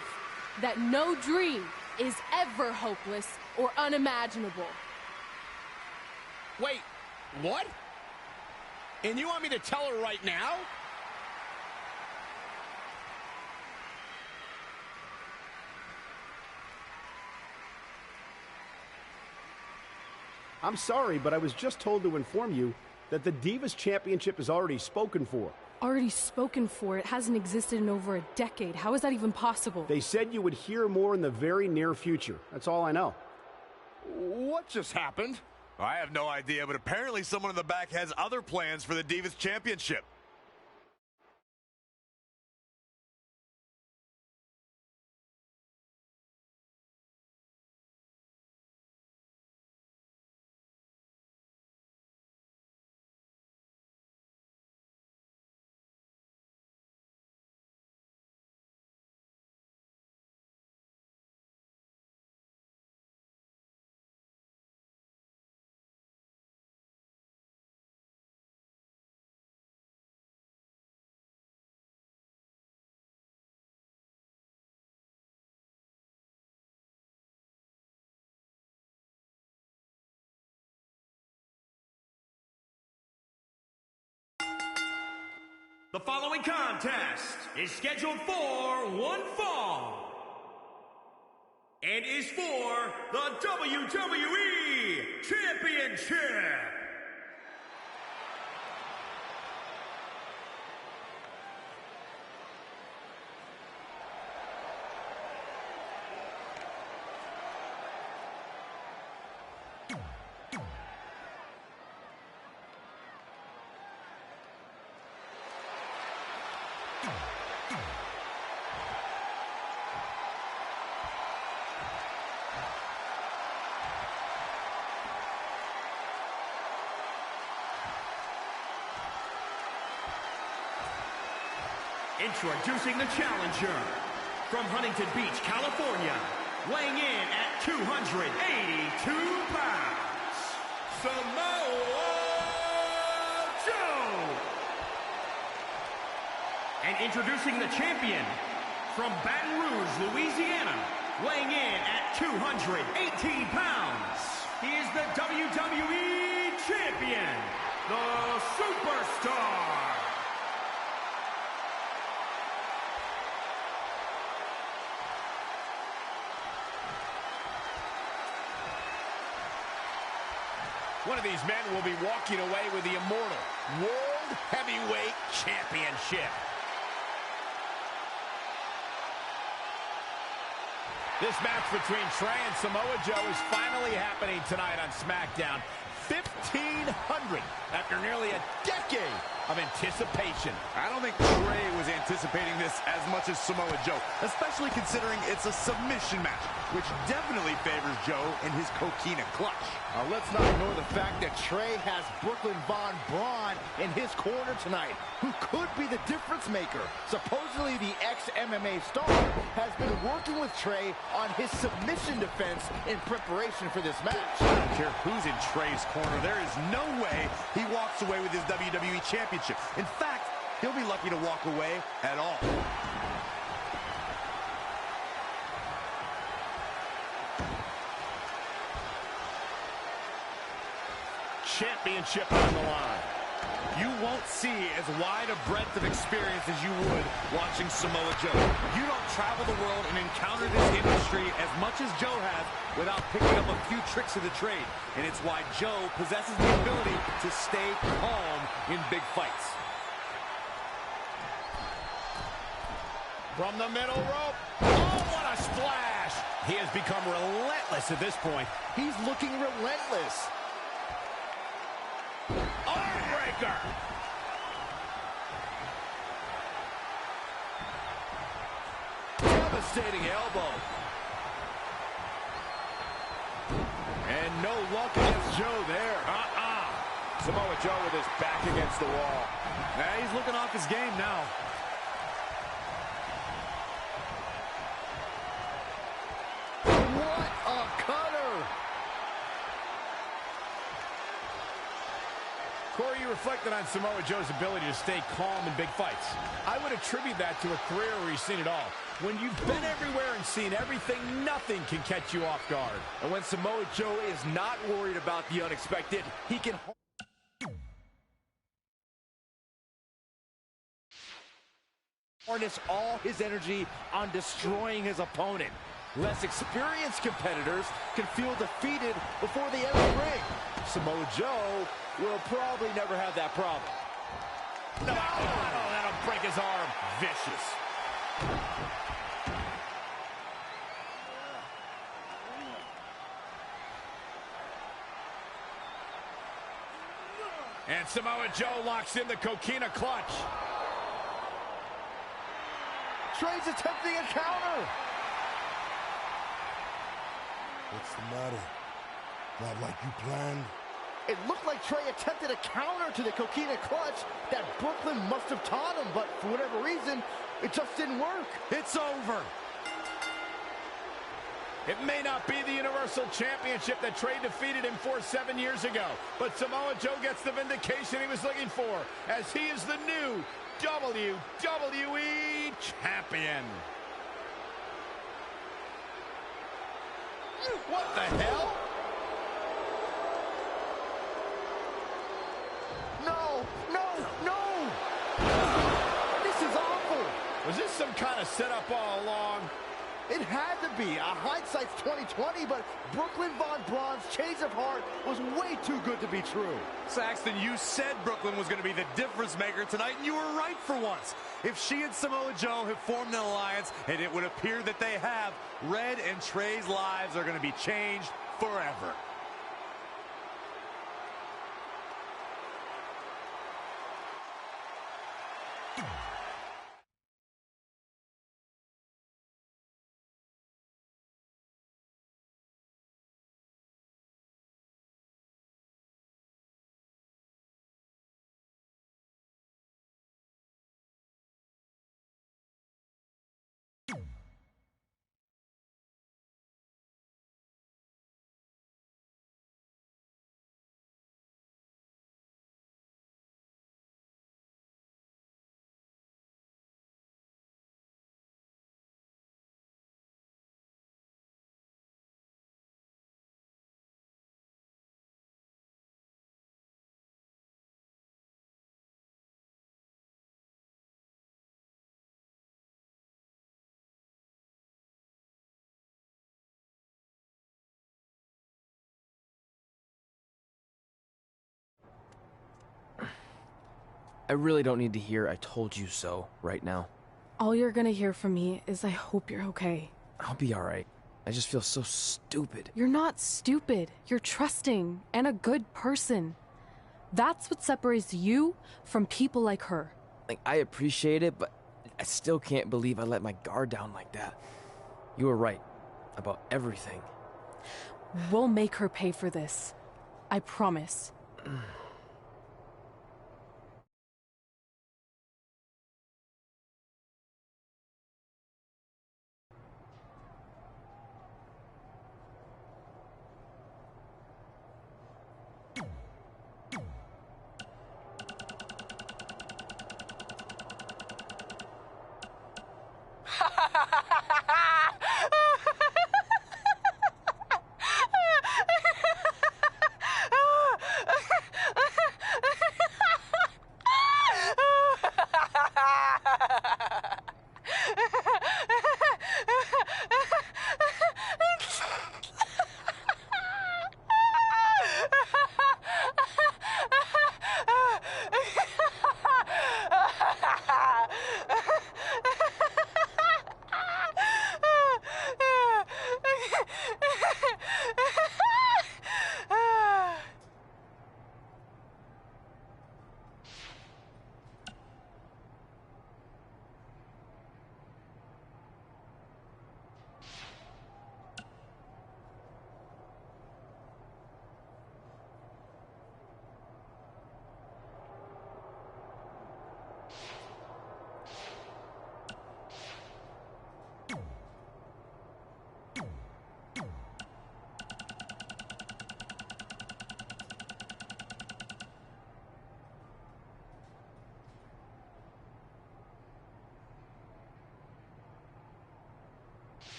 that no dream is ever hopeless or unimaginable. Wait, what? And you want me to tell her right now? I'm sorry, but I was just told to inform you that the Divas Championship is already spoken for. Already spoken for? It hasn't existed in over a decade. How is that even possible? They said you would hear more in the very near future. That's all I know. What just happened? I have no idea, but apparently someone in the back has other plans for the Divas Championship. The following contest is scheduled for one fall and is for the WWE Championship. Introducing the challenger from Huntington Beach, California, weighing in at 282 pounds, Samoa Joe. And introducing the champion from Baton Rouge, Louisiana, weighing in at 218 pounds, he is the WWE Champion, the Superstar. One of these men will be walking away with the immortal World Heavyweight Championship. This match between Trey and Samoa Joe is finally happening tonight on SmackDown. 1,500 after nearly a decade of anticipation. I don't think Trey was anticipating this as much as Samoa Joe, especially considering it's a submission match, which definitely favors Joe in his coquina clutch. Let's not ignore the fact that Trey has Brooklyn Von Braun in his corner tonight, who could be the difference maker. Supposedly the ex-MMA star has been working with Trey on his submission defense in preparation for this match. I don't care who's in Trey's corner. There is no way he walks away with his WWE Championship. In fact, he'll be lucky to walk away at all. Championship on the line. you won't see as wide a breadth of experience as you would watching Samoa Joe. You don't travel the world and encounter this industry as much as Joe has without picking up a few tricks of the trade. And it's why Joe possesses the ability to stay calm in big fights. From the middle rope. Oh, what a splash! He has become relentless at this point. He's looking relentless. Armbreaker! Devastating elbow. And no luck against Joe there. Samoa Joe with his back against the wall. He's looking off his game now. What a cutter! Corey, you reflected on Samoa Joe's ability to stay calm in big fights. I would attribute that to a career where he's seen it all. When you've been everywhere and seen everything, nothing can catch you off guard. And when Samoa Joe is not worried about the unexpected, he can harness all his energy on destroying his opponent. Less experienced competitors can feel defeated before they enter the ring. Samoa Joe will probably never have that problem. No, that'll break his arm. Vicious. And Samoa Joe locks in the coquina clutch. Trey's attempting a counter. What's the matter? Not like you planned? It looked like Trey attempted a counter to the coquina clutch that Brooklyn must have taught him, but for whatever reason, it just didn't work. It's over. It may not be the Universal Championship that Trey defeated him for 7 years ago, but Samoa Joe gets the vindication he was looking for, as he is the new WWE Champion. What the hell? No, no, no! This is awful! Was this some kind of setup all along? It had to be. Hindsight's 20/20, but Brooklyn Von Braun's change of heart was way too good to be true. Saxton, you said Brooklyn was going to be the difference maker tonight, and you were right for once. If she and Samoa Joe have formed an alliance, and it would appear that they have, Red and Trey's lives are going to be changed forever. I really don't need to hear "I told you so" right now. All you're gonna hear from me is I hope you're okay. I'll be alright. I just feel so stupid. You're not stupid. You're trusting and a good person. That's what separates you from people like her. Like, I appreciate it, but I still can't believe I let my guard down like that. You were right about everything. We'll make her pay for this. I promise.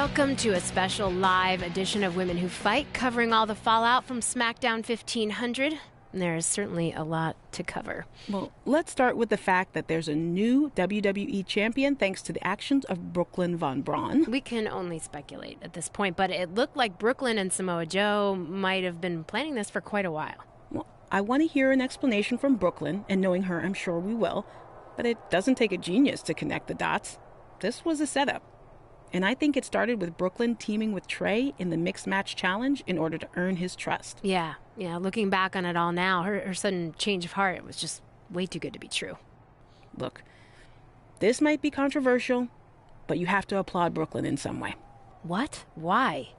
Welcome to a special live edition of Women Who Fight, covering all the fallout from SmackDown 1500. There is certainly a lot to cover. Well, let's start with the fact that there's a new WWE champion thanks to the actions of Brooklyn Von Braun. We can only speculate at this point, but it looked like Brooklyn and Samoa Joe might have been planning this for quite a while. Well, I want to hear an explanation from Brooklyn, and knowing her, I'm sure we will. But it doesn't take a genius to connect the dots. This was a setup. And I think it started with Brooklyn teaming with Trey in the Mixed Match Challenge in order to earn his trust. Yeah, looking back on it all now, her sudden change of heart was just way too good to be true. Look, this might be controversial, but you have to applaud Brooklyn in some way. What? Why?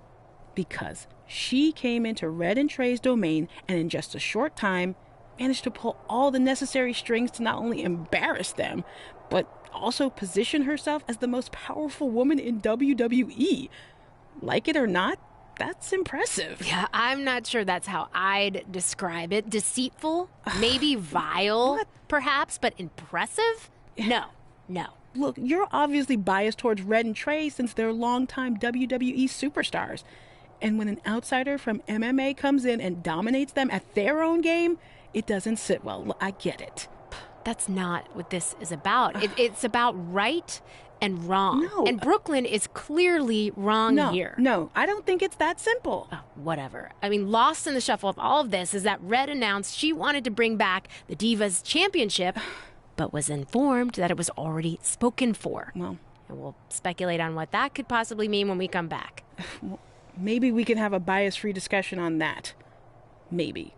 Because she came into Red and Trey's domain and in just a short time managed to pull all the necessary strings to not only embarrass them, but also position herself as the most powerful woman in WWE. Like it or not, that's impressive. Yeah, I'm not sure that's how I'd describe it. Deceitful? Maybe vile, perhaps, but impressive? No. Look, you're obviously biased towards Red and Trey since they're longtime WWE superstars. And when an outsider from MMA comes in and dominates them at their own game, it doesn't sit well. I get it. That's not what this is about. It's about right and wrong. No. And Brooklyn is clearly wrong here. No, I don't think it's that simple. Oh, whatever. I mean, lost in the shuffle of all of this is that Red announced she wanted to bring back the Divas Championship, but was informed that it was already spoken for. Well, and we'll speculate on what that could possibly mean when we come back. Well, maybe we can have a bias-free discussion on that. Maybe.